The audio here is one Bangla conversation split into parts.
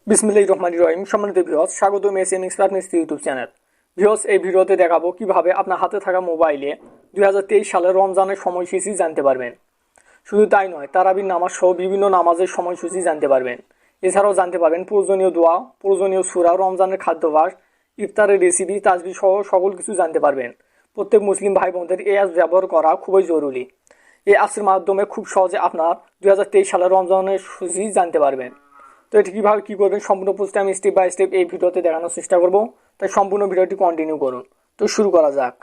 বিসমিল্লাহির রহমানির রহিম। সম্মানিত ভিউয়ার্স, স্বাগতম expert mystery YouTube channel. Viewers, এই ভিডিওতে দেখাবো কিভাবে আপনার হাতে থাকা মোবাইলে 2023 সালের রমজানের সময়সূচি জানতে পারবেন। শুধু তাই নয়, তারাবির নামাজ সহ বিভিন্ন নামাজের সময়সূচি জানতে পারবেন। এছাড়াও জানতে পারবেন প্রয়োজনীয় দোয়া, প্রয়োজনীয় সূরা, রমজানের খাদ্যাভ্যাস, ইফতারের রেসিপি, তাসবিহ সহ সকল কিছু জানতে পারবেন। প্রত্যেক মুসলিম ভাই বোনদের এই অ্যাপস ব্যবহার করা খুবই জরুরি। এই অ্যাপসের মাধ্যমে খুব সহজে আপনার 2023 সালের রমজানের সূচি জানতে পারবেন। তো এটি কীভাবে কী করবেন সম্পূর্ণ পোস্টে আমি স্টেপ বাই স্টেপ এই ভিডিওতে দেখানোর চেষ্টা করব। তাই সম্পূর্ণ ভিডিওটি কন্টিনিউ করুন। তো শুরু করা যাক।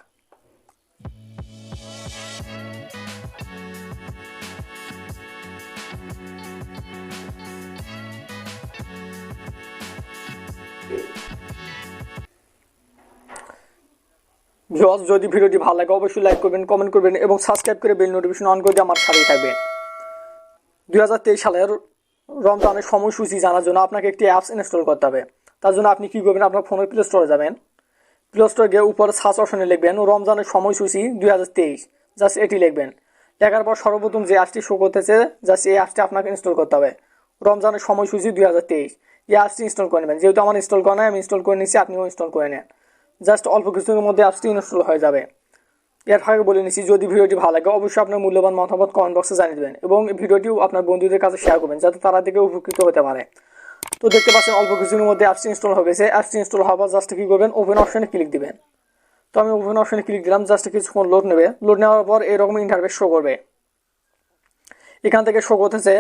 ভিউয়ার্স, যদি ভিডিওটি ভালো লাগে অবশ্যই লাইক করবেন, কমেন্ট করবেন এবং সাবস্ক্রাইব করে বেল নোটিফিকেশন অন করে দিয়ে আমার সাথেই থাকবেন। 2023 সালের রমজানের সময়সূচি জানার জন্য আপনাকে একটি অ্যাপস ইনস্টল করতে হবে। তার জন্য আপনি কী করবেন, আপনার ফোনের প্লে স্টোরে যাবেন। প্লে স্টোরে গিয়ে উপরে সার্চ অপশনে লিখবেন রমজানের সময়সূচি 2023, জাস্ট এটি লিখবেন। লেখার পর সর্বপ্রথম যে অ্যাপসটি শো করতেছে, জাস্ট এই অ্যাপসটি আপনাকে ইনস্টল করতে হবে। রমজানের সময়সূচি 2023 এই অ্যাপসটি ইনস্টল করে নেবেন। যেহেতু আমার ইনস্টল করা নাই, আমি ইনস্টল করে নিচ্ছি, আপনিও ইনস্টল করে নেন। জাস্ট অল্প কিছুদিনের মধ্যে অ্যাপসটি ইনস্টল হয়ে যাবে। এর আগে বলে নিচ্ছি, যদি ভিডিওটি ভালো লাগে অবশ্যই আপনার মূল্যবান মতামত কমেন্ট বক্সে জানিয়ে দেবেন এবং ভিডিওটিও আপনার বন্ধুদের কাছে শেয়ার করবেন যাতে তারা দেখে উপকৃত হতে পারে। তো দেখতে পাচ্ছেন অল্প কিছুদিনের মধ্যে অ্যাপসটি ইনস্টল হয়ে গেছে। অ্যাপসটি ইনস্টল হওয়ার পর জাস্ট কী করবেন, ওপেন অপশনে ক্লিক দিবেন। তো আমি ওপেন অপশনে ক্লিক দিলাম, জাস্ট কিছুক্ষণ লোড নেবে। লোড নেওয়ার পর এরকম ইন্টারফেস শো করবে। এখান থেকে শো করতেছে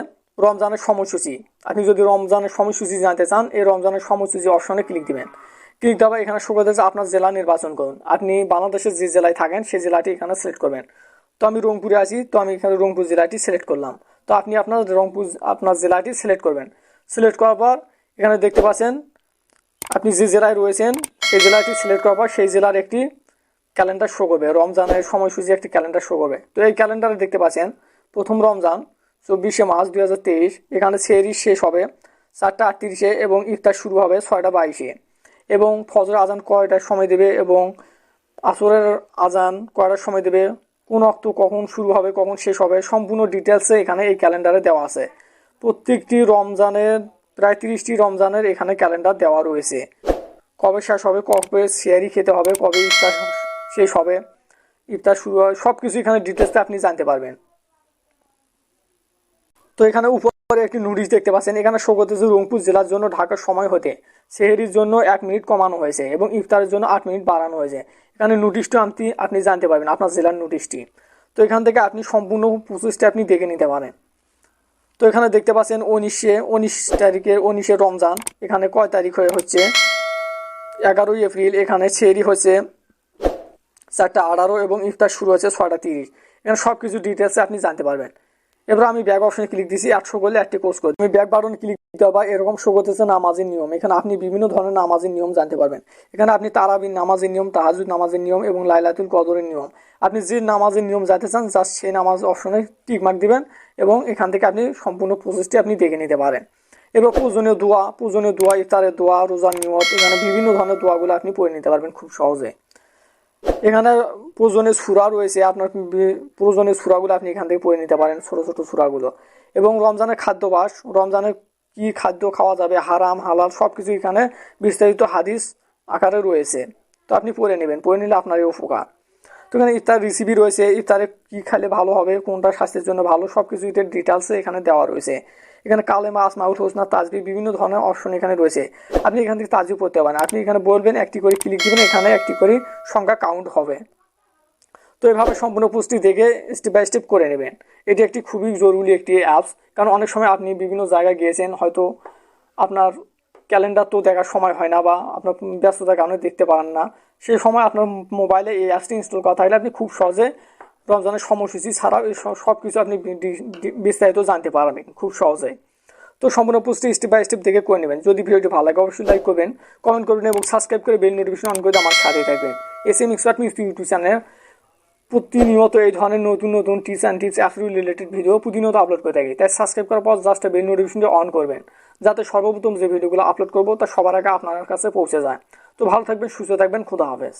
রমজানের সময়সূচি। আপনি যদি রমজানের সময়সূচি জানতে চান, এই রমজানের সময়সূচি অপশনে ক্লিক দিবেন। ক্লিক দেওয়া এখানে শো করতেছে আপনার জেলা নির্বাচন করুন। আপনি বাংলাদেশের যে জেলায় থাকেন সেই জেলাটি এখানে সিলেক্ট করবেন। তো আমি রংপুরে আছি, তো আমি এখানে রংপুর জেলাটি সিলেক্ট করলাম। তো আপনি আপনার জেলাটি সিলেক্ট করবেন। সিলেক্ট করার পর এখানে দেখতে পাচ্ছেন আপনি যে জেলায় রয়েছেন সেই জেলাটি সিলেক্ট করার পর সেই জেলার একটি ক্যালেন্ডার শো করবে, রমজানের সময়সূচি একটি ক্যালেন্ডার শো করবে। তো এই ক্যালেন্ডারে দেখতে পাচ্ছেন প্রথম রমজান 24 মার্চ 2023। এখানে সেহরি শেষ হবে 4:38 এবং ইফতার শুরু হবে 6:22 এবং ফজর আজান কয়টার সময় দেবে এবং আসরের আজান কয়টার সময় দেবে, কোন ওয়াক্ত কখন শুরু হবে কখন শেষ হবে, সম্পূর্ণ ডিটেলসে এখানে এই ক্যালেন্ডারে দেওয়া আছে। প্রত্যেকটি রমজানের প্রায় 30টি রমজানের এখানে ক্যালেন্ডার দেওয়া রয়েছে। কবে শেষ হবে, কবে সেহরি খেতে হবে, কবে ইফতার শেষ হবে, ইফতার শুরু হবে, সব কিছু এখানে ডিটেলসে আপনি জানতে পারবেন। তো এখানে উপরে একটি নোটিশ দেখতে পাচ্ছেন, এখানে শো করতেছে রংপুর জেলার জন্য ঢাকার সময় হতে সেহরির জন্য 1 মিনিট কমানো হয়েছে এবং ইফতারের জন্য 8 মিনিট বাড়ানো হয়েছে। এখানে নোটিশটা আপনি জানতে পারবেন, আপনার জেলার নোটিশটি। তো এখান থেকে আপনি সম্পূর্ণ প্রসেসটা আপনি দেখে নিতে পারেন। তো এখানে দেখতে পাচ্ছেন 19 রমজান, এখানে কয় তারিখ হচ্ছে 11 এপ্রিল, এখানে সেহরি হচ্ছে 4:18 এবং ইফতার শুরু হচ্ছে 6:30। এখানে সব কিছু ডিটেলসে আপনি জানতে পারবেন। এবার আমি ব্যাক অপশনে ক্লিক দিচ্ছি, 800 করলে একটি কোর্স করে আমি ব্যাক বাটনে ক্লিক দিতে পারবো। এরকম শো করতেছে নামাজের নিয়ম। এখানে আপনি বিভিন্ন ধরনের নামাজের নিয়ম জানতে পারবেন। এখানে আপনি তারাবির নামাজের নিয়ম, তাহাজ্জুদ নামাজের নিয়ম এবং লাইলাতুল কদরের নিয়ম, আপনি যে নামাজের নিয়ম জানতে চান জাস্ট সেই নামাজ অপশনে টিক মার্ক দিবেন এবং এখান থেকে আপনি সম্পূর্ণ প্রসেসটি আপনি দেখে নিতে পারেন। এবার প্রয়োজনীয় দোয়া, ইফতারের দোয়া, রোজার নিয়ত, এখানে বিভিন্ন ধরনের দোয়াগুলো আপনি পড়ে নিতে পারবেন খুব সহজে। এখানে প্রয়োজনীয় সূরা রয়েছে, আপনার প্রয়োজনীয় সূরাগুলো আপনি এখান থেকে পড়ে নিতে পারেন, ছোট ছোট সূরাগুলো। এবং রমজানের খাদ্যাভ্যাস, রমজানের কি খাদ্য খাওয়া যাবে, হারাম হালাল সব কিছু এখানে বিস্তারিত হাদিস আকারে রয়েছে। তো আপনি পড়ে নেবেন, পড়ে নিলে আপনারই উপকার। তো এখানে ইফতার রেসিপি রয়েছে, ইফতারে কি খেলে ভালো হবে, কোনটা স্বাস্থ্যের জন্য ভালো, সব কিছু এটার ডিটেলসে এখানে দেওয়া রয়েছে। এখানে কালেমা, আসমাউল হোসনা, তাসবিহ বিভিন্ন ধরনের অপশন এখানে রয়েছে। আপনি এখান থেকে তাসবিহ পড়তে পারেন। আপনি এখানে বলবেন, একটি করে ক্লিক দিবেন, এখানে একটি করে সংখ্যা কাউন্ট হবে। তো এভাবে সম্পূর্ণ পোস্টটি দেখে স্টেপ বাই স্টেপ করে নেবেন। এটি একটি খুবই জরুরি একটি অ্যাপস, কারণ অনেক সময় আপনি বিভিন্ন জায়গায় গিয়েছেন, হয়তো আপনার ক্যালেন্ডার তো দেখার সময় হয় না বা আপনার ব্যস্ততার কারণে দেখতে পারেন না। সেই সময় আপনার মোবাইলে এই অ্যাপসটি ইনস্টল করা থাকলে আপনি খুব সহজে রমজানের সময়সূচি ছাড়াও সব কিছু আপনি বিস্তারিত জানতে পারবেন খুব সহজে। তো সম্পূর্ণ পোস্টটি স্টেপ বাই স্টেপ দেখে করে নেবেন। যদি ভিডিওটি ভালো লাগে অবশ্যই লাইক করবেন, কমেন্ট করবেন এবং সাবস্ক্রাইব করে বেল নোটিফিকেশন অন করে আমার সাথে থাকবেন। এক্সপার্ট মিস্ট্রি ইউটিউব চ্যানেল প্রতিনিয়ত এই ধরনের নতুন নতুন tips and tips app related video প্রতিনিয়ত আপলোড করে থাকি। তাই সাবস্ক্রাইব করার পর জাস্ট বেল নোটিফিকেশনটা অন করবেন, যাতে সর্বপ্রথম যে ভিডিওগুলো আপলোড করবো তা সবার আগে আপনার কাছে পৌঁছে যায়। তো ভালো থাকবেন, সুস্থ থাকবেন, খুদা হাফেজ।